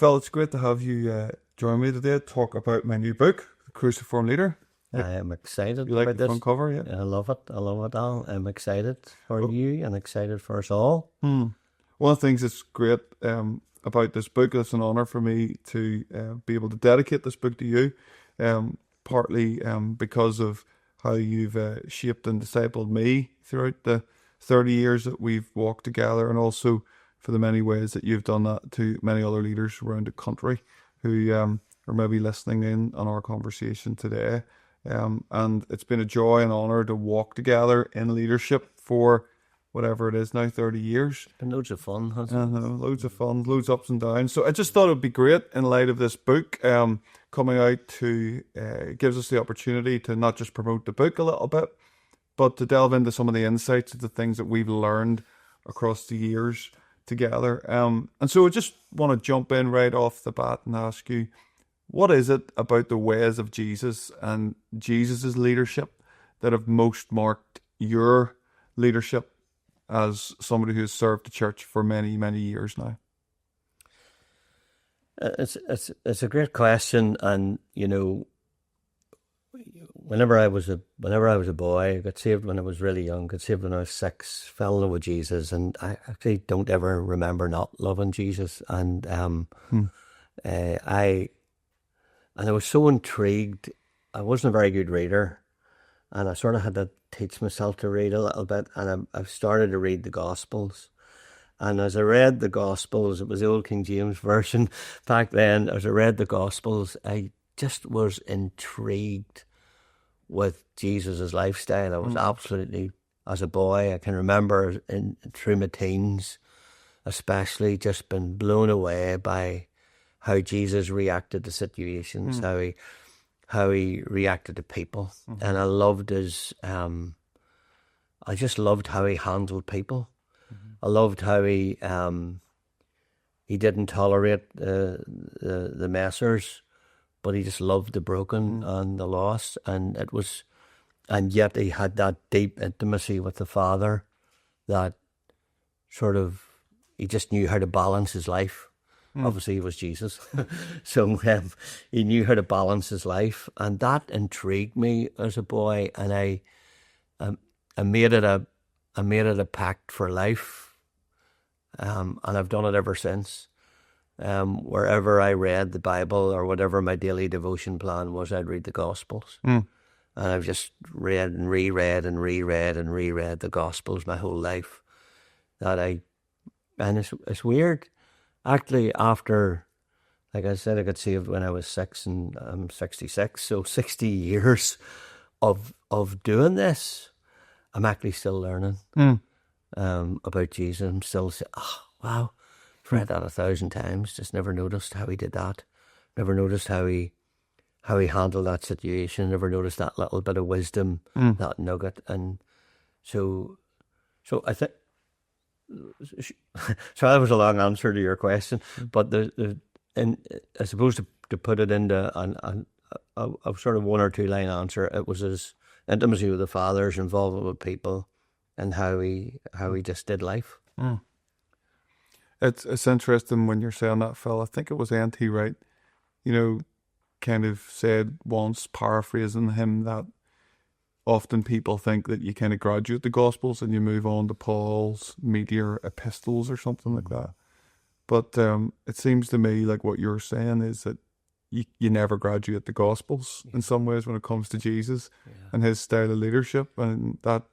Phil, it's great to have you join me today to talk about my new book, The Cruciform Leader. I am excited You like about the this. front cover, yeah? I love it. I love it, Al. I'm excited for you and excited for us all. One of the things that's great about this book, it's an honour for me to be able to dedicate this book to you, partly because of how you've shaped and discipled me throughout the 30 years that we've walked together, and also for the many ways that you've done that to many other leaders around the country who are maybe listening in on our conversation today. And it's been a joy and honour to walk together in leadership for whatever it is now, 30 years. It's been loads of fun, hasn't it? Loads of fun, loads of ups and downs. So I just thought it would be great in light of this book coming out to gives us the opportunity to not just promote the book a little bit, but to delve into some of the insights of the things that we've learned across the years together. And so I just want to jump in right off the bat and ask you, what is it about the ways of Jesus and Jesus's leadership that have most marked your leadership as somebody who has served the church for many, many years now? It's a great question, and you know, whenever I was a boy, I got saved when I was really young. Got saved when I was 6. Fell in love with Jesus, and I actually don't ever remember not loving Jesus. And I was so intrigued. I wasn't a very good reader, and I sort of had to teach myself to read a little bit. And I've started to read the Gospels. And as I read the Gospels, it was the old King James Version back then. As I read the Gospels, I just was intrigued with Jesus' lifestyle. I was absolutely, as a boy, I can remember through my teens, especially, just been blown away by how Jesus reacted to situations, how he reacted to people. And I loved his, I just loved how he handled people. I loved how he didn't tolerate the messers, but he just loved the broken and the lost, and yet he had that deep intimacy with the Father that sort of, he just knew how to balance his life. Obviously, he was Jesus, so he knew how to balance his life, and that intrigued me as a boy. And I made it a pact for life, and I've done it ever since. Wherever I read the Bible or whatever my daily devotion plan was, I'd read the Gospels, and I've just read and reread and reread and reread the Gospels my whole life. And it's weird. Actually, after, like I said, I got saved when I was 6, and I'm 66, so 60 years of doing this, I'm actually still learning about Jesus. I'm still saying, oh, wow, I've read that 1,000 times, just never noticed how he did that. Never noticed how he handled that situation. Never noticed that little bit of wisdom, that nugget. And so I think, so that was a long answer to your question, but I suppose to put it into a sort of 1 or 2 line answer, it was his intimacy with the Father, his involvement with people, and how he just did life. It's interesting when you're saying that, Phil. I think it was N.T. Wright, kind of said once, paraphrasing him, that often people think that you kind of graduate the Gospels and you move on to Paul's meteor epistles or something like that. But it seems to me like what you're saying is that you never graduate the Gospels in some ways when it comes to Jesus and his style of leadership, and that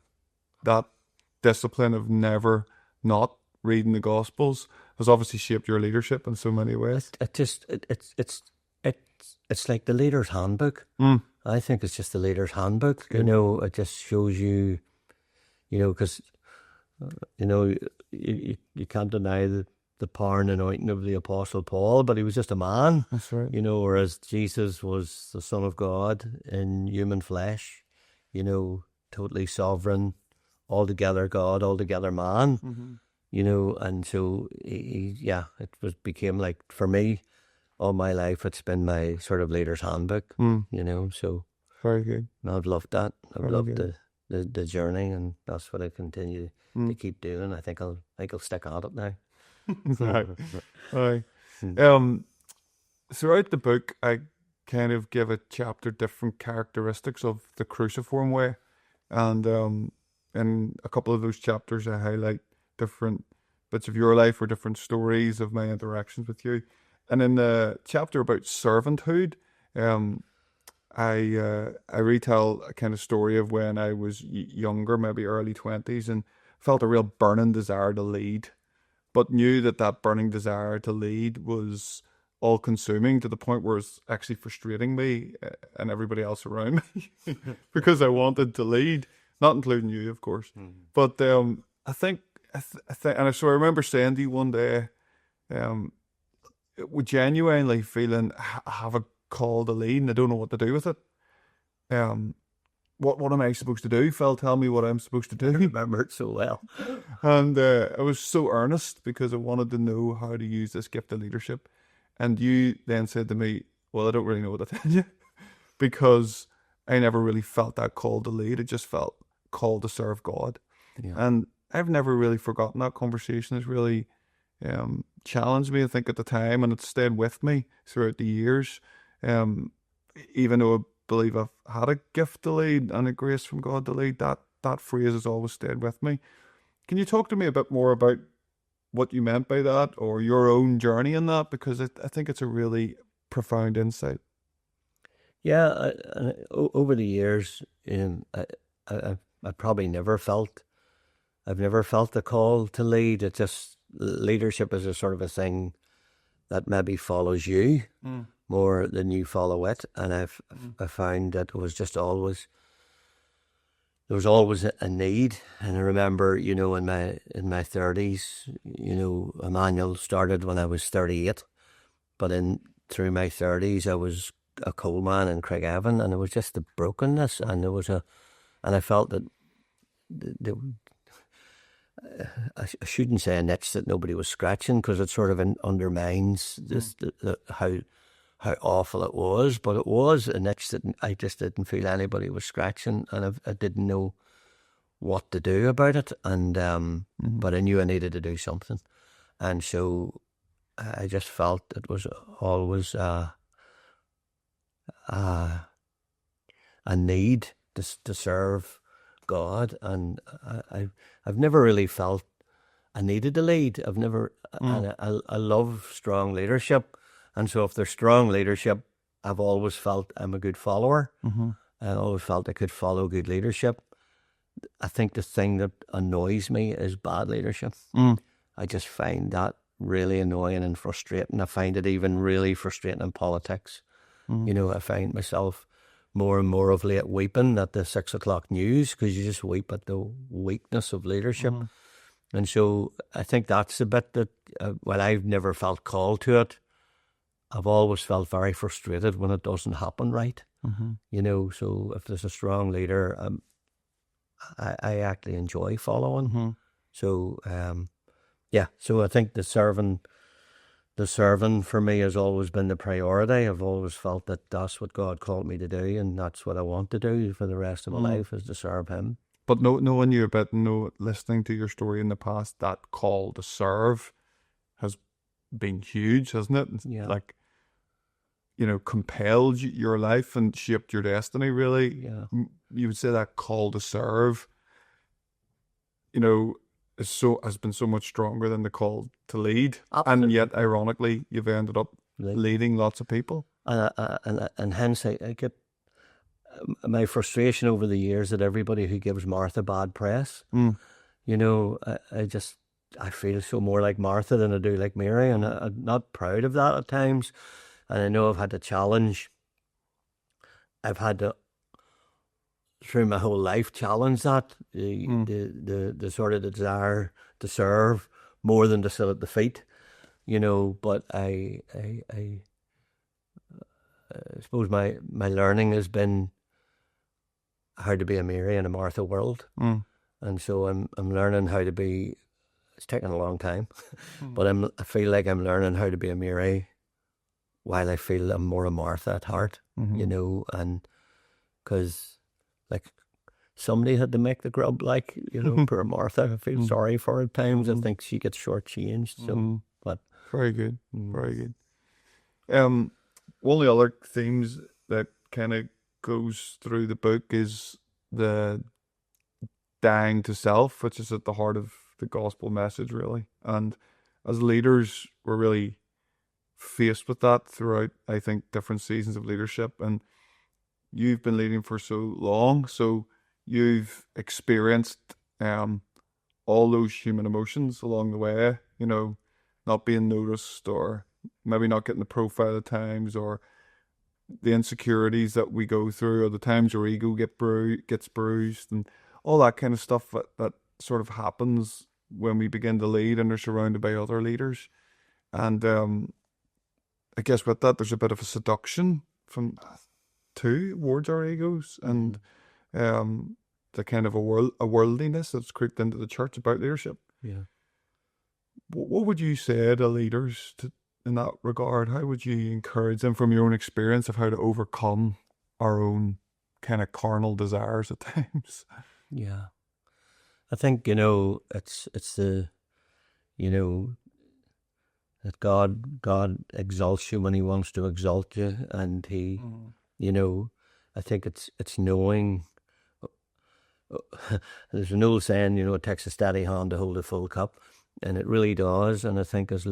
discipline of never not reading the Gospels has obviously shaped your leadership in so many ways. It's like the leader's handbook. I think it's just the leader's handbook. It just shows you, because you can't deny the power and anointing of the Apostle Paul, but he was just a man. That's right. Whereas Jesus was the Son of God in human flesh, totally sovereign, altogether God, altogether man. And so became like, for me, all my life, it's been my sort of leader's handbook, so. Very good. And I've loved that. I've Very loved good. the journey, and that's what I continue to keep doing. I think I'll stick at it now. Right. throughout the book, I kind of give a chapter different characteristics of the cruciform way, and in a couple of those chapters, I highlight different bits of your life or different stories of my interactions with you. And in the chapter about servanthood, um, I retell a kind of story of when I was younger, maybe early 20s, and felt a real burning desire to lead, but knew that that burning desire to lead was all consuming to the point where it's actually frustrating me and everybody else around me because I wanted to lead, not including you, of course. But I think, I think, and so I remember saying to you one day, um, genuinely feeling I have a call to lead and I don't know what to do with it. Um, what am I supposed to do? Phil, tell me what I'm supposed to I do. remember it so well. And I was so earnest because I wanted to know how to use this gift of leadership. And you then said to me, well, I don't really know what to tell you because I never really felt that call to lead. I just felt called to serve God. Yeah. And I've never really forgotten that conversation. It's really challenged me, I think, at the time, and it's stayed with me throughout the years. Um, Even though I believe I've had a gift to lead and a grace from God to lead, that phrase has always stayed with me. Can you talk to me a bit more about what you meant by that or your own journey in that? Because I think it's a really profound insight. Yeah, over the years, I probably never felt, I've never felt the call to lead. It just, leadership is a sort of a thing that maybe follows you more than you follow it. And I found that it was just always, there was always a need. And I remember, you know, in my 30s, you know, Emmanuel started when I was 38, but through my 30s, I was a coal man in Craigavon, and it was just the brokenness, and there was and I felt that the, I shouldn't say a niche that nobody was scratching, because it sort of undermines just how awful it was. But it was a niche that I just didn't feel anybody was scratching, and I didn't know what to do about it. And but I knew I needed to do something, and so I just felt it was always a need to serve God, and I've never really felt I needed to lead. I've never, and I love strong leadership, and so if there's strong leadership, I've always felt I'm a good follower. I always felt I could follow good leadership. I think the thing that annoys me is bad leadership. I just find that really annoying and frustrating. I find it even really frustrating in politics. You know, I find myself more and more of late weeping at the 6 o'clock news, because you just weep at the weakness of leadership. And so I think that's a bit that, while I've never felt called to it, I've always felt very frustrated when it doesn't happen right. You know, so if there's a strong leader, I actually enjoy following. So, yeah, so I think the serving for me has always been the priority. I've always felt that that's what God called me to do, and that's what I want to do for the rest of my life, is to serve Him. But knowing you a bit, listening to your story in the past, that call to serve has been huge, hasn't it? Yeah. Like, you know, compelled your life and shaped your destiny, really. Yeah. You would say that call to serve, you know, has been so much stronger than the call to lead. Absolutely. And yet, ironically, you've ended up leading lots of people. And hence I get my frustration over the years that everybody who gives Martha bad press, you know, I feel so more like Martha than I do like Mary, and I'm not proud of that at times. And I know I've had to, through my whole life, challenge that, the sort of desire to serve more than to sit at the feet, you know. But I suppose my learning has been how to be a Mary in a Martha world. And so I'm learning how to be. It's taken a long time, but I feel like I'm learning how to be a Mary, while I feel I'm more a Martha at heart, you know. And because, like, somebody had to make the grub, like, you know, poor Martha. I feel sorry for her at times. I think she gets shortchanged. So, but very good, very good. one of the other themes that kind of goes through the book is the dying to self, which is at the heart of the gospel message, really. And as leaders, we're really faced with that throughout, I think, different seasons of leadership. And you've been leading for so long, so you've experienced all those human emotions along the way, not being noticed, or maybe not getting the profile at times, or the insecurities that we go through, or the times your ego gets bruised, and all that kind of stuff that sort of happens when we begin to lead and are surrounded by other leaders. And I guess with that, there's a bit of a seduction towards our egos, and the kind of a worldliness that's creeped into the church about leadership. Yeah. What would you say to leaders in that regard? How would you encourage them from your own experience of how to overcome our own kind of carnal desires at times? Yeah. I think, it's the, that God exalts you when he wants to exalt you. And he, I think it's knowing. There's an old saying, it takes a steady hand to hold a full cup, and it really does. And I think as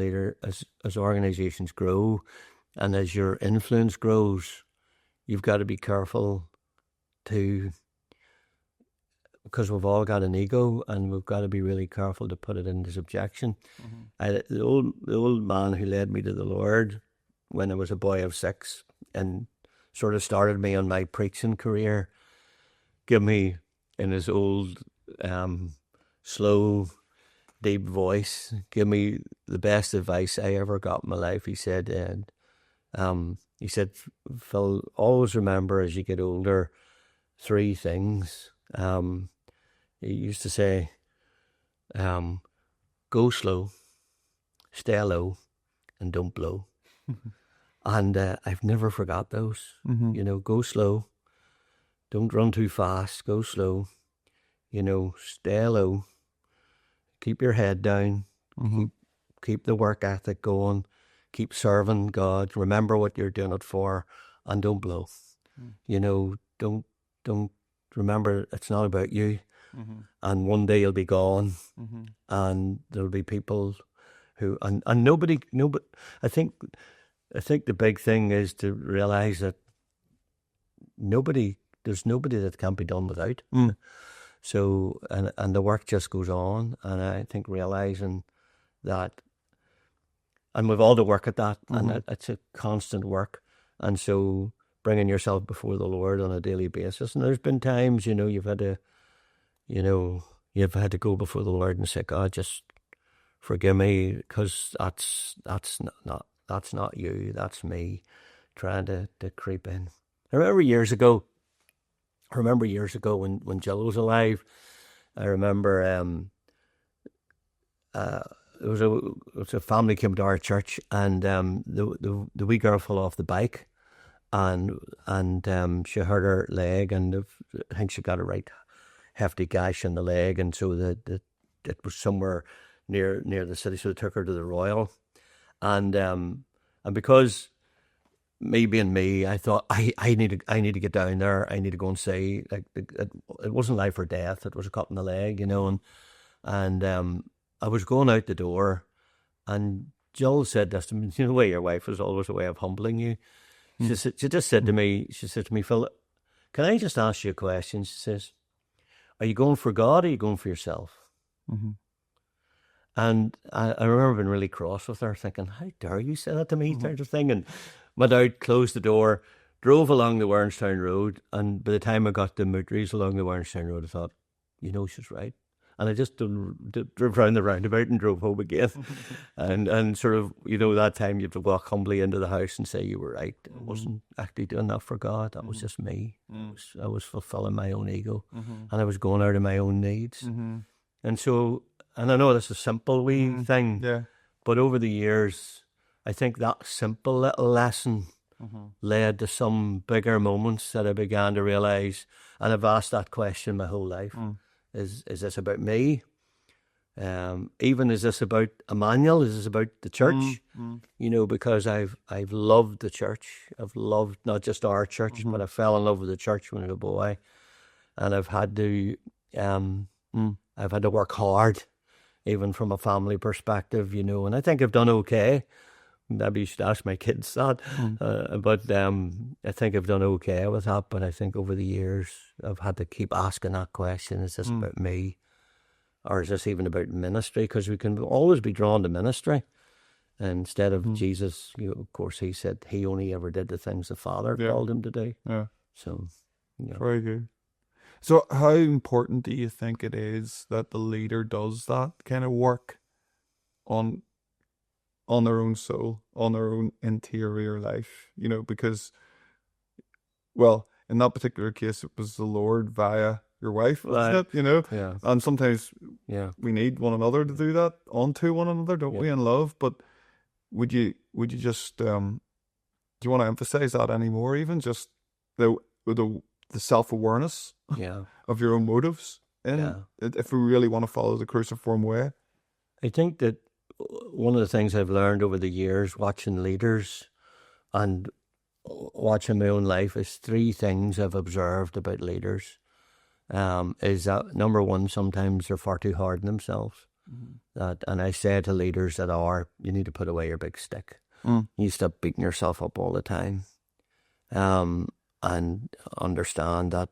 organizations grow, and as your influence grows, you've got to be careful because we've all got an ego, and we've got to be really careful to put it into subjection. The old man who led me to the Lord when I was a boy of 6 and sort of started me on my preaching career, give me, in his old, slow, deep voice, give me the best advice I ever got in my life. He said, Phil, always remember as you get older, 3 things. He used to say, go slow, stay low, and don't blow. And I've never forgot those. Go slow. Don't run too fast. Go slow. Stay low. Keep your head down. Keep the work ethic going. Keep serving God. Remember what you're doing it for, and don't blow. Don't remember it's not about you. And one day you'll be gone, and there'll be people who and nobody. I think the big thing is to realize that there's nobody that can't be done without. So, and the work just goes on. And I think realizing that, and we've all to work at that, and it's a constant work. And so bringing yourself before the Lord on a daily basis. And there's been times, you've had to go before the Lord and say, God, just forgive me, because that's not you, that's me trying to creep in. I remember years ago when Jill was alive. I remember there was a family came to our church, and the wee girl fell off the bike, and she hurt her leg, and I think she got a right hefty gash in the leg, and so it was somewhere near the city, so they took her to the Royal, and because me being me, I thought I need to get down there. I need to go and say, like, it wasn't life or death. It was a cut in the leg, and I was going out the door, and Jill said this to me. The way your wife is always a way of humbling you. She just said to me, Phil, can I just ask you a question? She says, are you going for God or are you going for yourself? And I remember being really cross with her, thinking, how dare you say that to me, type of thing. And went out, closed the door, drove along the Warrenstown Road, and by the time I got to Moutries along the Warrenstown Road, I thought, she's right. And I just drove round the roundabout and drove home again. and sort of, that time you have to walk humbly into the house and say you were right. I wasn't actually doing that for God. That was just me. I was fulfilling my own ego, and I was going out of my own needs. And so, and I know this is a simple wee thing, but over the years, I think that simple little lesson led to some bigger moments that I began to realise, and I've asked that question my whole life. Is this about me? Even is this about Emmanuel? Is this about the church? You know, because I've loved the church. I've loved not just our church, but I fell in love with the church when I was a boy, and I've had to work hard, even from a family perspective, you know. And I think I've done okay. Maybe you should ask my kids that. But I think I've done okay with that. But I think over the years, I've had to keep asking that question: is this about me? Or is this even about ministry? Because we can always be drawn to ministry. And instead of Jesus, you know, of course, he said he only ever did the things the Father called him to do. Yeah. So, yeah. Very good. So how important do you think it is that the leader does that kind of work on their own soul, on their own interior life? You know, because, well, in that particular case, it was the Lord via your wife, wasn't it? You know? Yeah. And sometimes we need one another to do that onto one another, don't we, in love? But would you just do you want to emphasize that anymore? Even just the self-awareness of your own motives, and if we really want to follow the cruciform way. I think that one of the things I've learned over the years watching leaders and watching my own life is 3 things I've observed about leaders. Is that number one, sometimes they're far too hard on themselves. And I say to leaders that you need to put away your big stick. You stop beating yourself up all the time. And understand that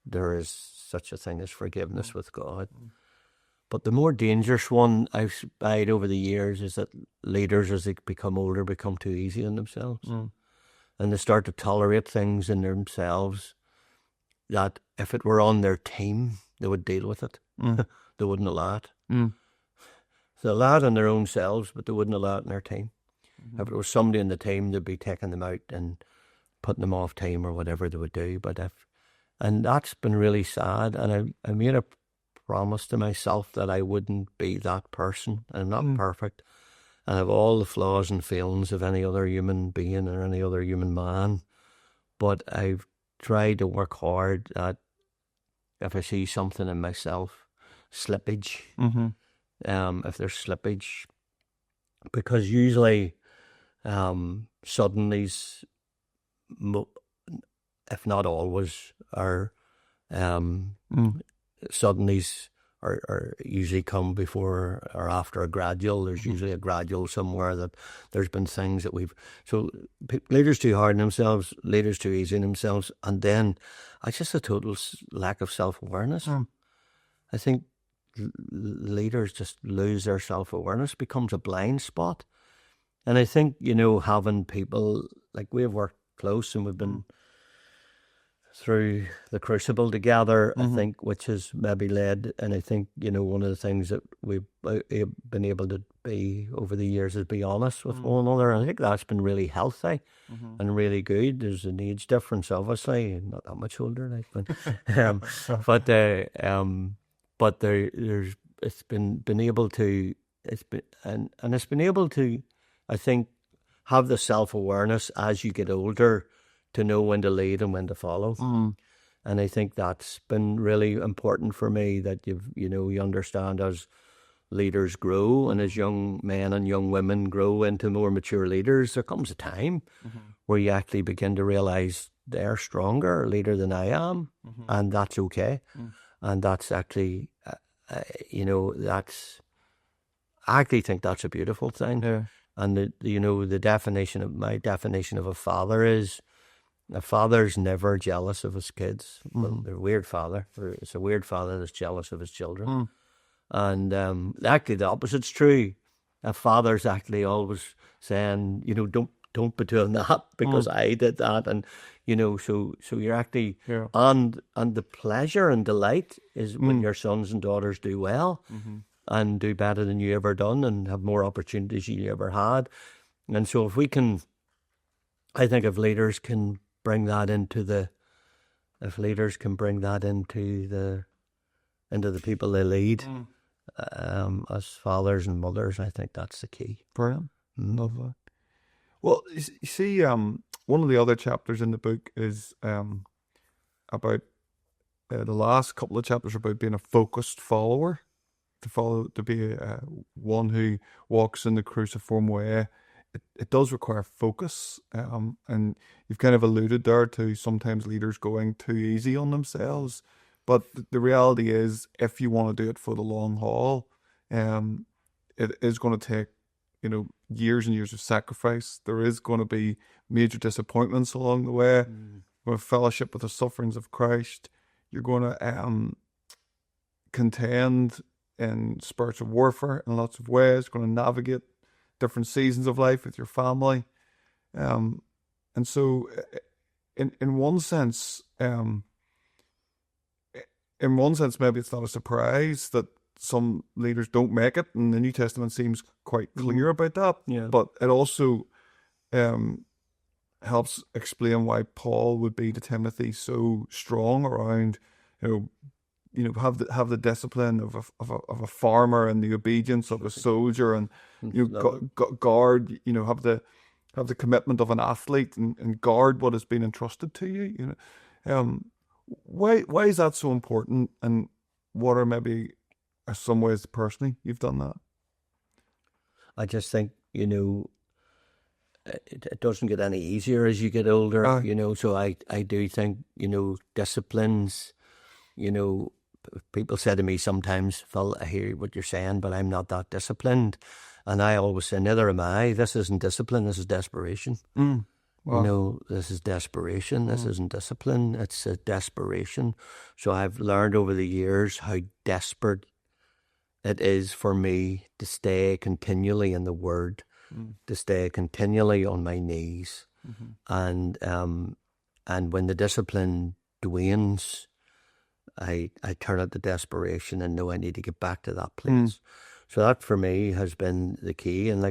there is such a thing as forgiveness with God. But the more dangerous one I've spied over the years is that leaders, as they become older, become too easy on themselves. And they start to tolerate things in themselves that if it were on their team, they would deal with it. They wouldn't allow it. They allow it in their own selves, but they wouldn't allow it in their team. If it was somebody in the team, they'd be taking them out and putting them off team or whatever they would do. And that's been really sad. And I made a promise to myself that I wouldn't be that person. I'm not perfect. And I have all the flaws and failings of any other human being or any other human man. But I've tried to work hard at, if I see something in myself, slippage, if there's slippage, because usually suddenlies, if not always, are suddenlies are usually come before or after a gradual. There's usually a gradual somewhere that there's been things that so leaders too hard on themselves, leaders too easy on themselves, and then it's just a total lack of self-awareness. I think leaders just lose their self-awareness, becomes a blind spot. And I think, you know, having people, like we've worked close and we've been through the crucible together, I think, which has maybe led, and I think, you know, one of the things that we've been able to be over the years is be honest with one another. And I think that's been really healthy and really good. There's an age difference, obviously, not that much older, like, but there's it's been able to, it's been able to, I think, have the self-awareness as you get older to know when to lead and when to follow. And I think that's been really important for me, that you understand as leaders grow and as young men and young women grow into more mature leaders, there comes a time where you actually begin to realize they're stronger leader than I am, and that's okay. And that's actually, I actually think that's a beautiful thing. Yeah. And my definition of a father is, a father's never jealous of his kids. Well, they're a weird father. It's a weird father that's jealous of his children. And actually the opposite's true. A father's actually always saying, don't be doing that because I did that. And, so you're actually, and the pleasure and delight is when your sons and daughters do well and do better than you ever done and have more opportunities you ever had. And so if leaders can bring that into the people they lead, as fathers and mothers, I think that's the key. Brilliant. Love that. Well, you see, one of the other chapters in the book is about the last couple of chapters are about being a focused follower. to follow, to be one who walks in the cruciform way, it does require focus. And you've kind of alluded there to sometimes leaders going too easy on themselves. But the reality is, if you want to do it for the long haul, it is going to take, years and years of sacrifice. There is going to be major disappointments along the way. With fellowship with the sufferings of Christ, you're going to contend in spiritual warfare in lots of ways. Going to navigate different seasons of life with your family, and so in one sense, maybe it's not a surprise that some leaders don't make it, and the New Testament seems quite clear about that. Yeah. But it also helps explain why Paul would be to Timothy so strong around, have the discipline of a farmer and the obedience of a soldier, and guard, have the commitment of an athlete, and guard what has been entrusted to you. Why is that so important, and what are maybe some ways personally you've done that? I just think, it doesn't get any easier as you get older, so I do think, disciplines, people say to me sometimes, Phil, I hear what you're saying, but I'm not that disciplined. And I always say, neither am I. This isn't discipline, this is desperation. Wow. This is desperation. This isn't discipline, it's a desperation. So I've learned over the years how desperate it is for me to stay continually in the Word, to stay continually on my knees. And when the discipline dwanes, I turn it to desperation and know I need to get back to that place. So that for me has been the key. And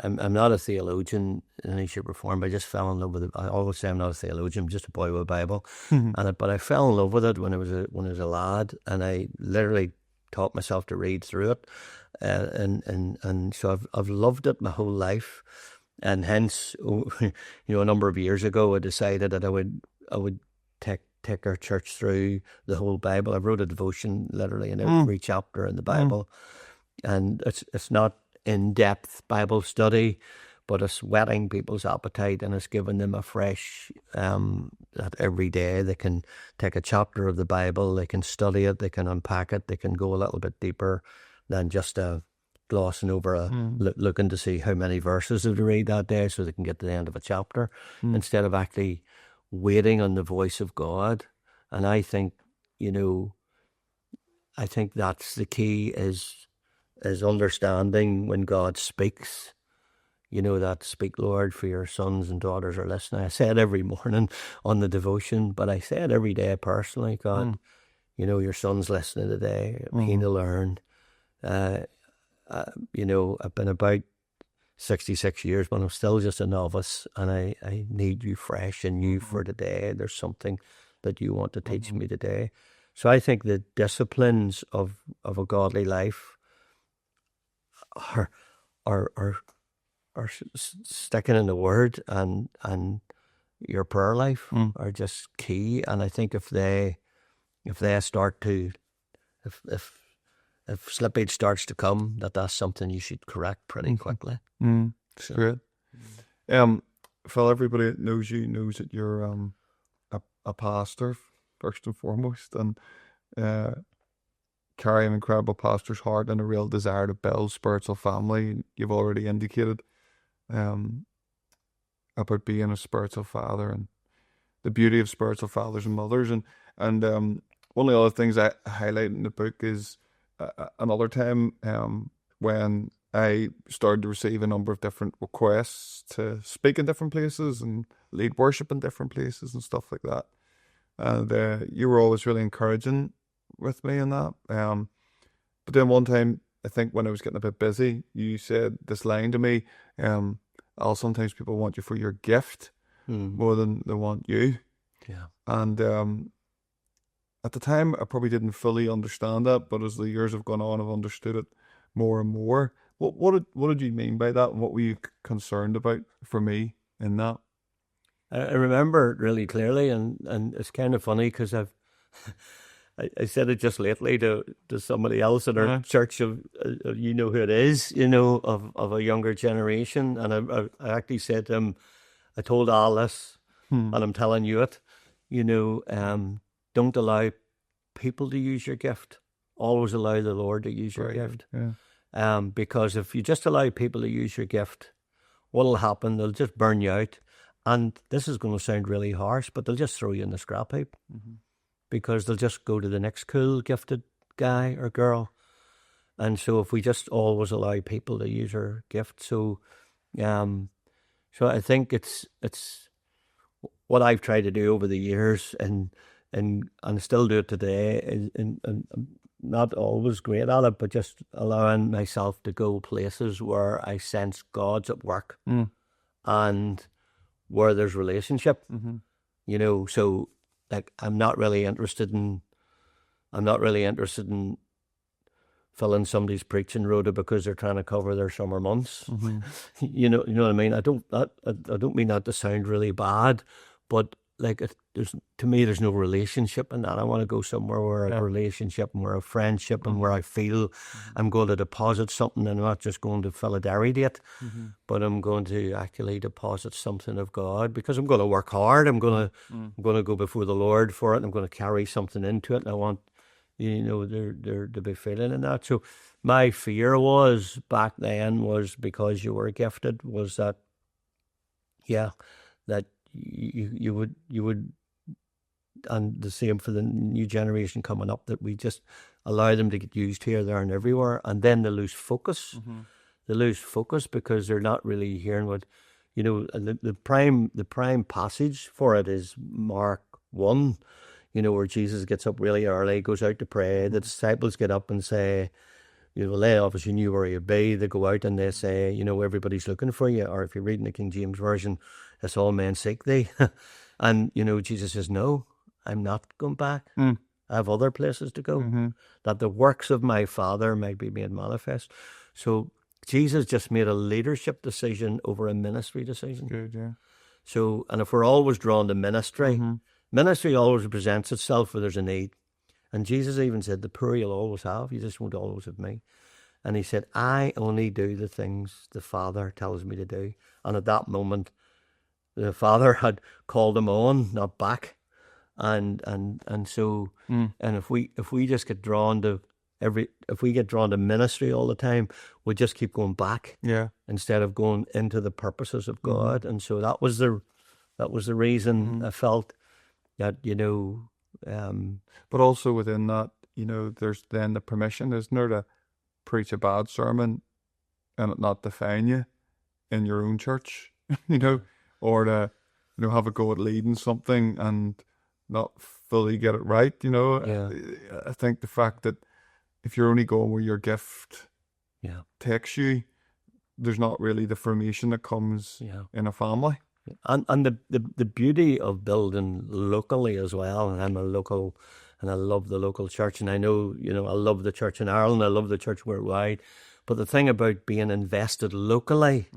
I'm not a theologian in any shape or form, but I just fell in love with it. I always say I'm not a theologian, I'm just a boy with a Bible. But I fell in love with it when I was a lad, and I literally taught myself to read through it. And so I've loved it my whole life. And hence, a number of years ago, I decided that I would take our church through the whole Bible. I wrote a devotion literally in every chapter in the Bible. And it's not in-depth Bible study, but it's whetting people's appetite, and it's giving them a fresh, that every day they can take a chapter of the Bible, they can study it, they can unpack it, they can go a little bit deeper than just glossing over looking to see how many verses to read that day so they can get to the end of a chapter, instead of actually waiting on the voice of God. And I think, that's the key, is understanding when God speaks, that speak, Lord, for your sons and daughters are listening. I say it every morning on the devotion, but I say it every day personally. God, your son's listening today. I'm keen to learn. I've been about 66 years, but I'm still just a novice, and I need you fresh and new for today. There's something that you want to teach me today. So I think the disciplines of a godly life are sticking in the Word, and your prayer life are just key. And I think if they start to, if slippage starts to come, that's something you should correct pretty quickly. So. Great. Phil, everybody that knows you knows that you're a pastor first and foremost, and carry an incredible pastor's heart and a real desire to build spiritual family. You've already indicated about being a spiritual father and the beauty of spiritual fathers and mothers. And one of the other things I highlight in the book is another time when I started to receive a number of different requests to speak in different places and lead worship in different places and stuff like that. And you were always really encouraging with me in that. But then one time, I think when I was getting a bit busy, you said this line to me, sometimes people want you for your gift more than they want you. Yeah. And at the time, I probably didn't fully understand that, but as the years have gone on, I've understood it more and more. What did you mean by that, and what were you concerned about for me in that? I remember it really clearly, and it's kind of funny because I said it just lately to somebody else in our church of you know who it is, you know, of a younger generation, and I actually said to him, I told Al this, and I'm telling you it, you know, don't allow people to use your gift. Always allow the Lord to use your gift. Yeah. Because if you just allow people to use your gift, what'll happen? They'll just burn you out. And this is going to sound really harsh, but they'll just throw you in the scrap heap because they'll just go to the next cool, gifted guy or girl. And so if we just always allow people to use our gift, so I think it's what I've tried to do over the years, and still do it today, and not always great at it, but just allowing myself to go places where I sense God's at work and where there's relationship, you know. So like, I'm not really interested in filling somebody's preaching rota because they're trying to cover their summer months. You know what I mean? I don't mean that to sound really bad, but like, to me, there's no relationship in that. I want to go somewhere where I have a relationship and where I have friendship and where I feel I'm going to deposit something, and I'm not just going to fill a diary date, but I'm going to actually deposit something of God, because I'm going to work hard. I'm going to go before the Lord for it. I'm going to carry something into it, and I want, you know, there to be feeling in that. So my fear was back then, was because you were gifted, was that, that you would, and the same for the new generation coming up, that we just allow them to get used here, there, and everywhere, and then they lose focus. They lose focus because they're not really hearing what, you know. The prime passage for it is Mark 1. You know, where Jesus gets up really early, goes out to pray. The disciples get up and say, you know, they obviously knew where he'd be. They go out and they say, you know, everybody's looking for you. Or if you're reading the King James Version, it's all men seek thee. And, you know, Jesus says, no, I'm not going back. I have other places to go, that the works of my Father might be made manifest. So Jesus just made a leadership decision over a ministry decision. Good, yeah. So, and if we're always drawn to ministry, ministry always presents itself where there's a need. And Jesus even said, the poor you'll always have, you just won't always have me. And he said, I only do the things the Father tells me to do. And at that moment, the Father had called him on, not back. And so, and if we just get drawn to ministry all the time, we just keep going back, instead of going into the purposes of God. And so that was the reason I felt that, you know, but also within that, you know, there's then the permission, isn't there, to preach a bad sermon and it not define you in your own church, you know, or to, you know, have a go at leading something and not fully get it right, you know. I think the fact that if you're only going where your gift takes you, there's not really the formation that comes in a family. And the beauty of building locally as well, and I'm a local, and I love the local church, and I know, you know, I love the church in Ireland, I love the church worldwide, but the thing about being invested locally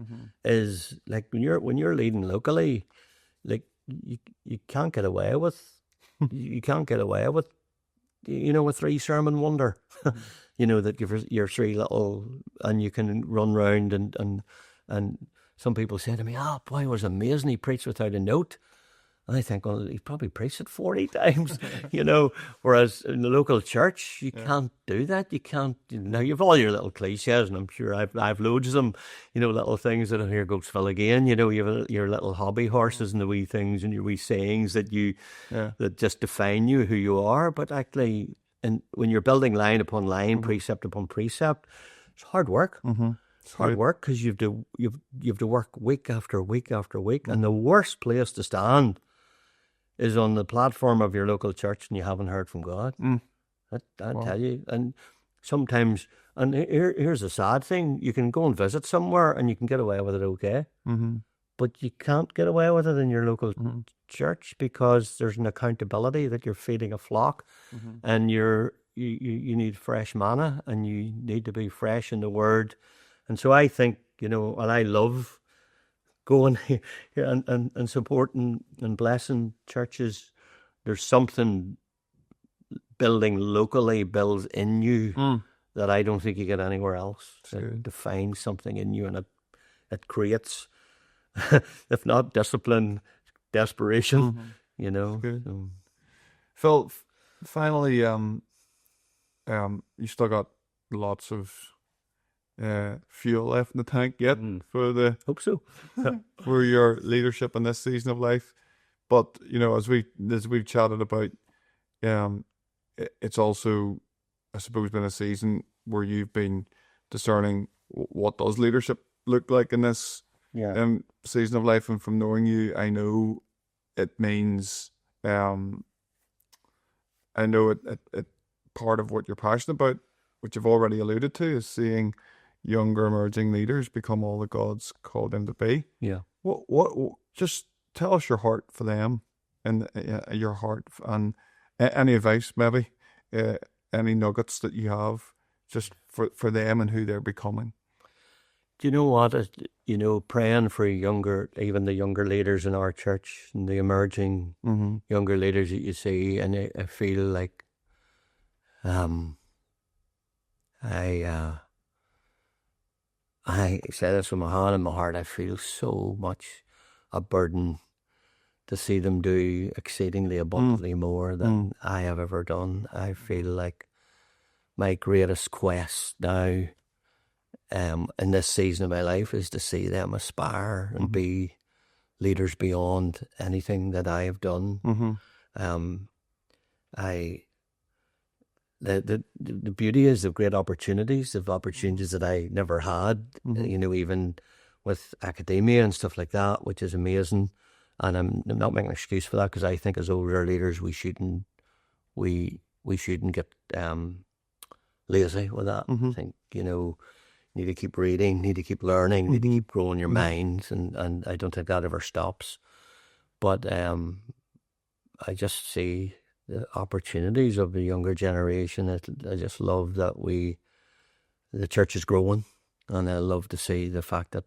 is, like, when you're leading locally, like, you can't get away with you know, a 3-sermon wonder. You know, that you're 3 little, and you can run round and some people say to me, oh boy, it was amazing, he preached without a note. And I think, well, he probably preached it 40 times, you know, whereas in the local church, you can't do that. You can't, now you've all your little cliches, and I'm sure I've loads of them, you know, little things that, here goes Phil again, you know, you have your little hobby horses and the wee things and your wee sayings that that just define you, who you are. But actually, and when you're building line upon line, precept upon precept, it's hard work. It's hard work, because you have to work week after week after week, and the worst place to stand is on the platform of your local church and you haven't heard from God. I tell you. And sometimes, and here's the sad thing, you can go and visit somewhere and you can get away with it okay, but you can't get away with it in your local church, because there's an accountability that you're feeding a flock, and you need fresh manna, and you need to be fresh in the Word. And so I think, you know, and I love going here and supporting and blessing churches. There's something building locally builds in you Mm. that I don't think you get anywhere else. That's good. It defines something in you, and it creates, if not discipline, desperation. Mhm. You know. Good. So, Phil, finally, you still got lots of fuel left in the tank yet for the hope so. for your leadership in this season of life. But you know, as we've chatted about, it's also, I suppose, been a season where you've been discerning what does leadership look like in this Yeah. season of life. And from knowing you, I know it means, I know it part of what you're passionate about, which you've already alluded to, is seeing younger emerging leaders become all that God's called them to be. Yeah. Just tell us your heart for them, and your heart, and any advice, maybe, any nuggets that you have just for them and who they're becoming. Do you know what? You know, praying for even the younger leaders in our church and the emerging younger leaders that you see, and I feel like, I say this with my hand in my heart. I feel so much a burden to see them do exceedingly abundantly more than I have ever done. I feel like my greatest quest now, in this season of my life, is to see them aspire and be leaders beyond anything that I have done. The beauty is of great opportunities, of opportunities that I never had, you know, even with academia and stuff like that, which is amazing. And I'm not making an excuse for that, because I think as older leaders we shouldn't get lazy with that. I think, you know, need to keep reading, need to keep learning, need to keep growing your minds, and I don't think that ever stops. But I just see the opportunities of the younger generation. I just love that the church is growing, and I love to see the fact that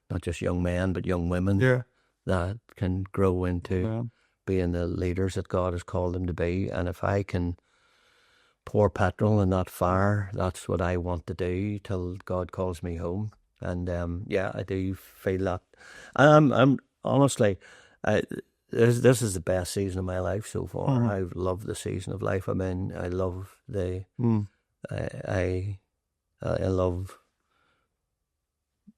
not just young men but young women that can grow into being the leaders that God has called them to be. And if I can pour petrol in that fire, that's what I want to do till God calls me home. And I do feel that. I'm honestly, this is the best season of my life so far. I love the season of life I'm in. I love I love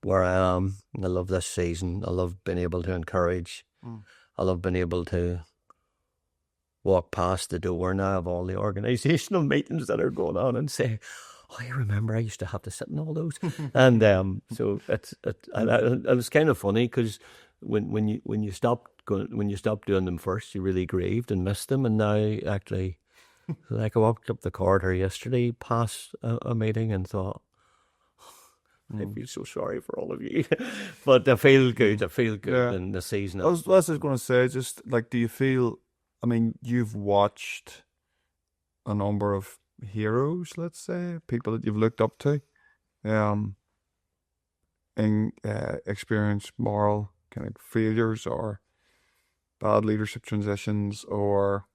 where I am. I love this season. I love being able to encourage. I love being able to walk past the door now of all the organizational meetings that are going on and say, "Oh, I remember I used to have to sit in all those." And so it's kind of funny, because when you stop doing them first, you really grieved and missed them. And now, actually, like, I walked up the corridor yesterday past a meeting and thought, I feel so sorry for all of you. But I feel good. I feel good in the season. I was just going to say, just like, do you feel, I mean, you've watched a number of heroes, let's say, people that you've looked up to, and experienced moral kind of failures or bad leadership transitions or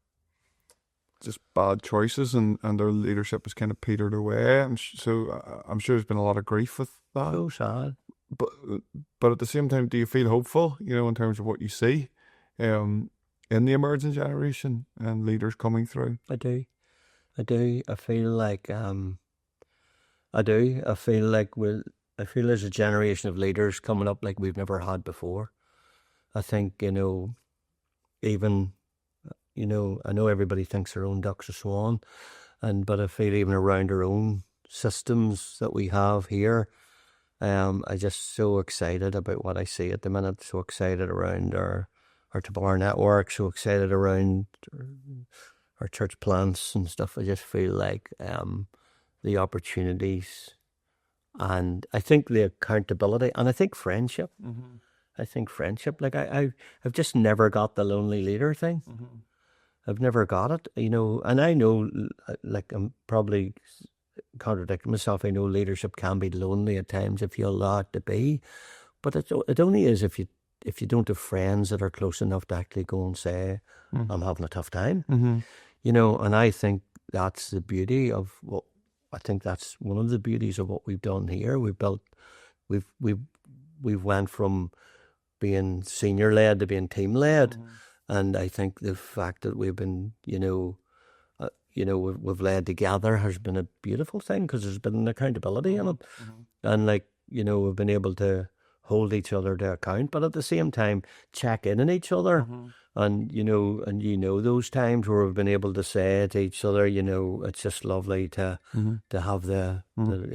just bad choices, and their leadership has kind of petered away. And so I'm sure there's been a lot of grief with that. So sad. But at the same time, do you feel hopeful, you know, in terms of what you see in the emerging generation and leaders coming through? I do. I feel like I do. I feel there's a generation of leaders coming up like we've never had before. I think, you know, even, you know, I know everybody thinks their own ducks are swan, but I feel even around our own systems that we have here, I'm just so excited about what I see at the minute. So excited around our Tabar network, so excited around our church plants and stuff. I just feel like the opportunities, and I think the accountability, and I think friendship. I think friendship, like I've just never got the lonely leader thing. I've never got it, you know. And I know, like, I'm probably contradicting myself. I know leadership can be lonely at times if you allow it to be, but it only is if you don't have friends that are close enough to actually go and say, "I'm having a tough time," you know. And I think that's the beauty of what, I think that's one of the beauties of what we've done here. We've went from being senior led to being team led, and I think the fact that we've been, we've led together has been a beautiful thing, because there's been an accountability in it, and we've been able to hold each other to account, but at the same time check in on each other. And those times where we've been able to say to each other, it's just lovely to have the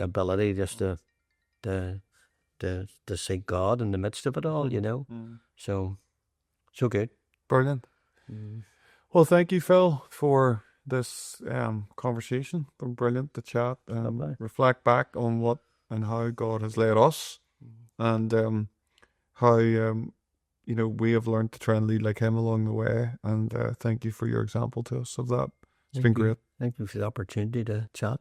ability just to seek God in the midst of it all, so good. Brilliant. Well, thank you, Phil, for this conversation. It's been brilliant to chat and reflect back on what and how God has led us, and how we have learned to try and lead like him along the way. And thank you for your example to us of that. It's been great. Thank you for the opportunity to chat.